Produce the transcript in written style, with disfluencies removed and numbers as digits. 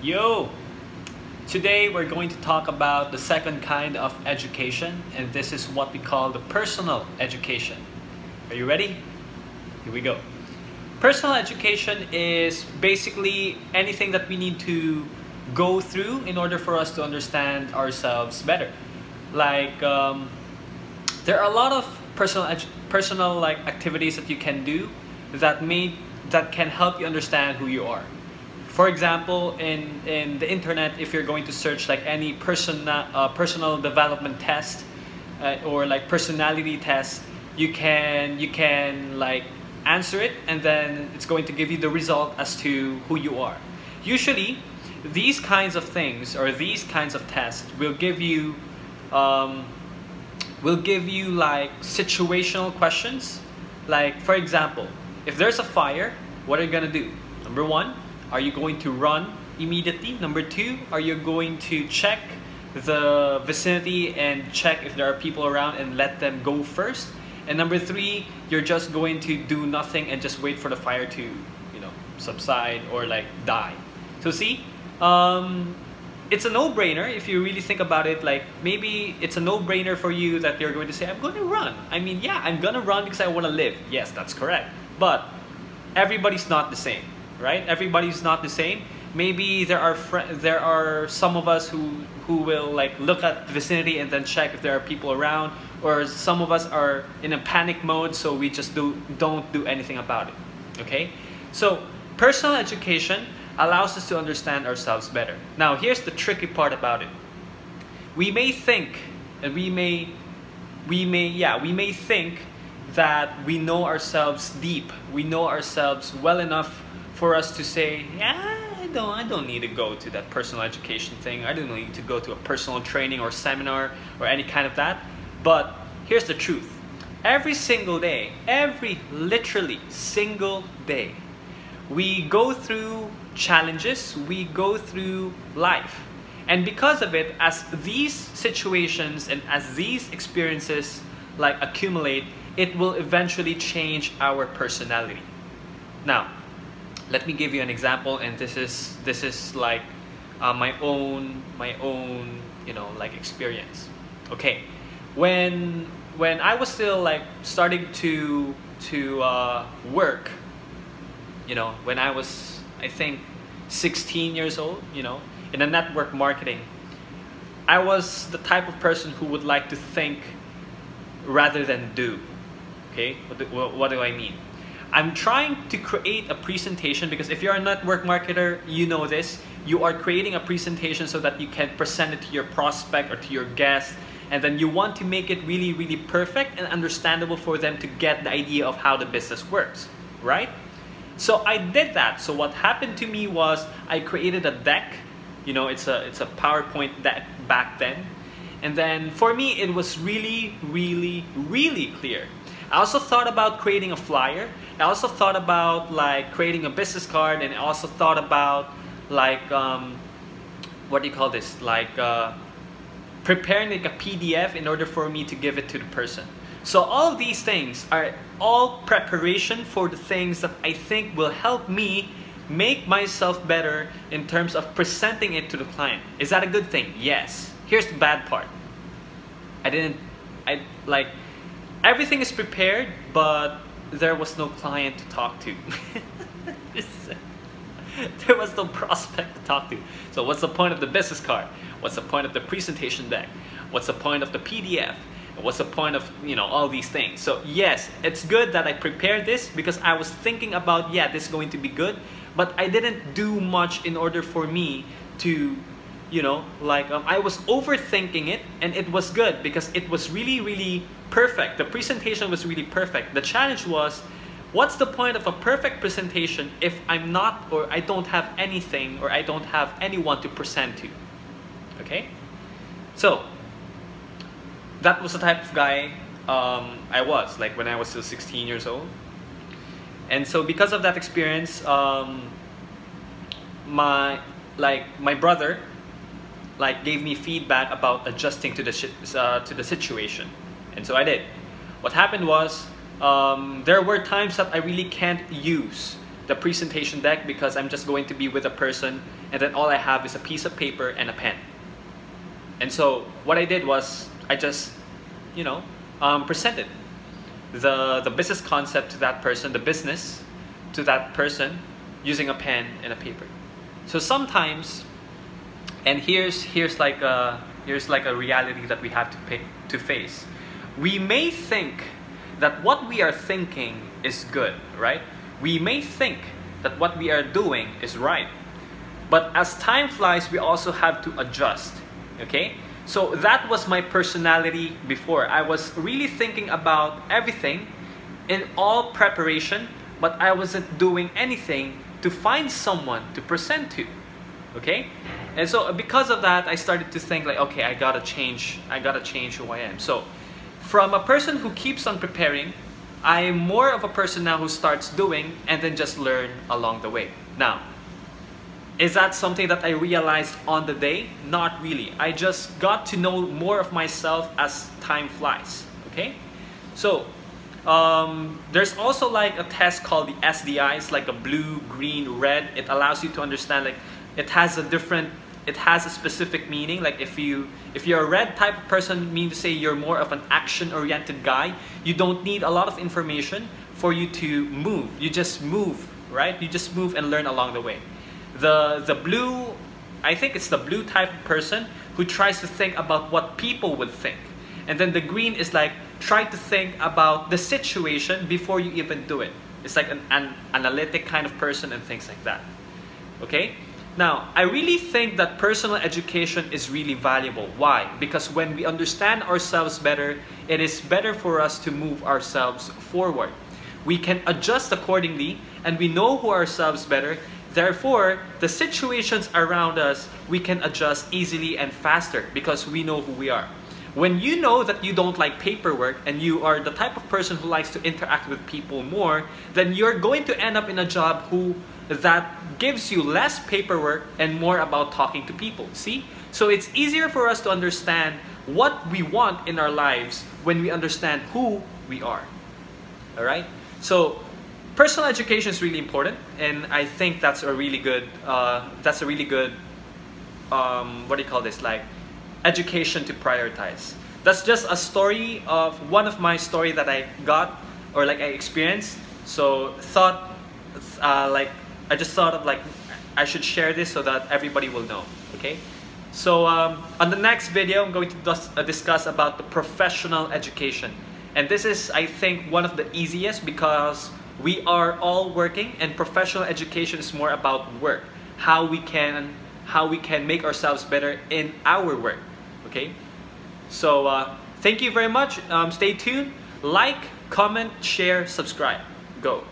Yo! Today we're going to talk about the second kind of education, and this is what we call the personal education. Are you ready? Here we go. Personal education is basically anything that we need to go through in order for us to understand ourselves better. Like, there are a lot of personal activities that you can do that can help you understand who you are. For example, in the internet, if you're going to search like any personal development test or like personality test, you can like answer it, and then it's going to give you the result as to who you are. Usually, these kinds of things or these kinds of tests will give you like situational questions. Like, for example, if there's a fire, what are you gonna do? Number one, are you going to run immediately? Number two, are you going to check the vicinity and check if there are people around and let them go first? And number three, you're just going to do nothing and just wait for the fire to, subside or like die. So see, it's a no-brainer if you really think about it. Like, maybe it's a no-brainer for you that you're going to say, I'm going to run. I mean, yeah, I'm going to run because I want to live. Yes, that's correct. But everybody's not the same, right? Everybody's not the same. Maybe there are some of us who will like look at the vicinity and then check if there are people around, or some of us are in a panic mode, so we just don't do anything about it. Okay? So personal education allows us to understand ourselves better. Now, here's the tricky part about it. We may think, and we may think that we know ourselves deep. We know ourselves well enough for us to say, yeah, I don't need to go to that personal education thing. I don't need to go to a personal training or seminar or any kind of that. But here's the truth. Every single day, literally single day, we go through challenges, we go through life. And because of it, as these situations and as these experiences like accumulate, it will eventually change our personality. Now, let me give you an example, and this is like my own like experience. Okay, when I was still like starting to work, when I was, I think, 16 years old, in a network marketing, I was the type of person who would like to think rather than do. Okay, what do I mean? I'm trying to create a presentation, because if you're a network marketer, you know this. You are creating a presentation so that you can present it to your prospect or to your guest, and then you want to make it really, really perfect and understandable for them to get the idea of how the business works, right? So I did that. So what happened to me was I created a deck. It's a PowerPoint deck back then. And then for me, it was really, really, really clear. I also thought about creating a flyer. I also thought about like creating a business card, and I also thought about like what do you call this? Like preparing like a PDF in order for me to give it to the person. So all of these things are all preparation for the things that I think will help me make myself better in terms of presenting it to the client. Is that a good thing? Yes. Here's the bad part. Everything is prepared, but there was no client to talk to. There was no prospect to talk to. So what's the point of the business card? What's the point of the presentation deck? What's the point of the PDF? What's the point of all these things? So yes, it's good that I prepared this, because I was thinking about, yeah, this is going to be good, but I didn't do much in order for me to I was overthinking it, and it was good because it was really, really perfect. The presentation was really perfect. The challenge was, what's the point of a perfect presentation if I'm not, or I don't have anything, or I don't have anyone to present to? Okay? So, that was the type of guy I was, like when I was still 16 years old. And so because of that experience, my brother gave me feedback about adjusting to the situation, and so I did. What happened was, there were times that I really can't use the presentation deck because I'm just going to be with a person, and then all I have is a piece of paper and a pen. And so what I did was I just, presented the business concept to that person, the business to that person, using a pen and a paper. So sometimes, and here's like a reality that we have to face. We may think that what we are thinking is good, right? We may think that what we are doing is right. But as time flies, we also have to adjust, okay? So that was my personality before. I was really thinking about everything in all preparation, but I wasn't doing anything to find someone to present to, okay? And so because of that, I started to think like, okay, I gotta change who I am. So from a person who keeps on preparing, I am more of a person now who starts doing and then just learn along the way. Now, is that something that I realized on the day? Not really. I just got to know more of myself as time flies, okay? So, there's also like a test called the SDIs, like a blue, green, red. It allows you to understand, like, it has a specific meaning. Like if you're a red type of person, means to say you're more of an action-oriented guy. You don't need a lot of information for you to move. You just move, right? You just move and learn along the way. The blue, I think it's the blue type of person who tries to think about what people would think. And then the green is like, try to think about the situation before you even do it. It's like an analytic kind of person and things like that. Okay? Now, I really think that personal education is really valuable. Why? Because when we understand ourselves better, it is better for us to move ourselves forward. We can adjust accordingly, and we know who ourselves better. Therefore, the situations around us, we can adjust easily and faster because we know who we are. When you know that you don't like paperwork and you are the type of person who likes to interact with people more, then you're going to end up in a job that gives you less paperwork and more about talking to people. See? So it's easier for us to understand what we want in our lives when we understand who we are. All right? So personal education is really important, and I think that's a really good what do you call this, like education to prioritize. That's just a story of one of my story that I got or like I experienced. So I just thought of like I should share this so that everybody will know. Okay, so on the next video I'm going to discuss about the professional education, and this is, I think, one of the easiest because we are all working, and professional education is more about work, how we can make ourselves better in our work. Okay, so thank you very much. Stay tuned, like, comment, share, subscribe. Go.